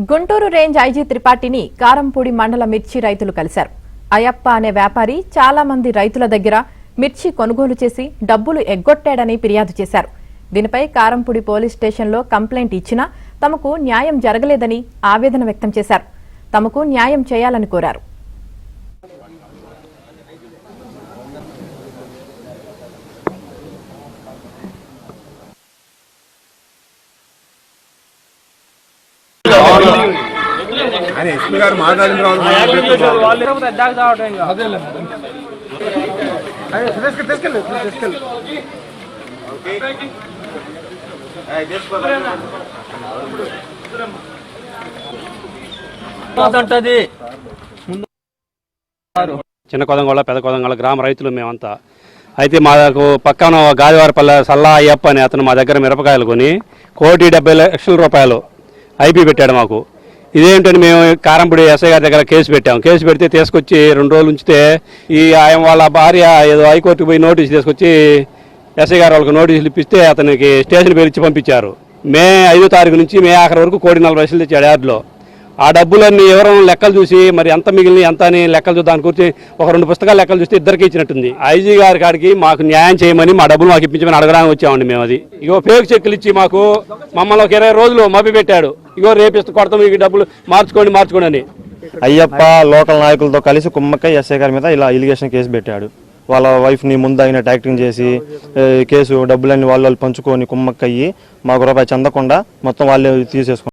Guntur range IG త్రిపాఠిని Karampudi మండల మిర్చి రైతులు కలిశారు. అయ్యప్ప అనే వ్యాపారి చాలా మంది రైతుల దగ్గర మిర్చి కొనుగోలు చేసి డబ్బులు ఎగ్గొట్టాడని ఫిర్యాదు చేశారు. దీనిపై కారంపూడి పోలీస్ స్టేషన్లో కంప్లైంట్ ఇచ్చినా తమకు న్యాయం జరగలేదని ఆవేదన వ్యక్తం చేశారు. తమకు న్యాయం చేయాలని కోరారు. చిన్న కొదంగోళ పెద్ద కొదంగోళ గ్రామ రైతులు మేమంతా. అయితే మాకు పక్కన గాదివారపల్లె సల్లా అయ్యప్ప అని అతను మా దగ్గర మిరపకాయలు కొని 1,70,00,000 రూపాయలు ఐపీ పెట్టాడు మాకు. ఇదేంటని మేము కారంపూడి ఎస్ఐ గారి దగ్గర కేసు పెట్టాం. కేసు పెడితే తీసుకొచ్చి 2 రోజులు ఉంచితే ఆయన వాళ్ళ భార్య ఏదో హైకోర్టుకు పోయి నోటీసు తీసుకొచ్చి ఎస్ఐ గారు వాళ్ళకి నోటీసులు ఇప్పిస్తే అతనికి స్టేషన్ పేరు ఇచ్చి పంపించారు. మే 5వ తారీఖు నుంచి మే ఆఖరి వరకు 1,40,00,000 తెచ్చాడు యార్డులో. ఆ డబ్బులన్నీ ఎవరైనా లెక్కలు చూసి మరి ఎంత మిగిలిన ఎంత అని లెక్కలు చూసి దాని గురించి ఒక 2 పుస్తకాలు లెక్కలు చూస్తే ఇద్దరికి ఇచ్చినట్టుంది. ఐజీ గారి కాడికి మాకు న్యాయం చేయమని మా డబ్బులు మాకు ఇప్పించమని అడగడానికి వచ్చామండి మేము. అది ఇగో ఫేక్ చెక్కులు ఇచ్చి మాకు మమ్మల్ని ఒక 20 రోజులు మభ్య పెట్టాడు. ఇగో రేపిస్తూ కొడతాం మీకు డబ్బులు మార్చుకోండి అని. అయ్యప్ప లోకల్ నాయకులతో కలిసి కుమ్మక్కై ఎస్ఐ గారి మీద ఇలా ఇలిగేషన్ కేసు పెట్టాడు. వాళ్ళ వైఫ్ని ముందు అయినట్టు యాక్టింగ్ చేసి కేసు డబ్బులన్నీ వాళ్ళు పంచుకొని కుమ్మక్కయ్యి మాకు రూపాయి చెందకుండా మొత్తం వాళ్ళే తీసేసుకున్నారు.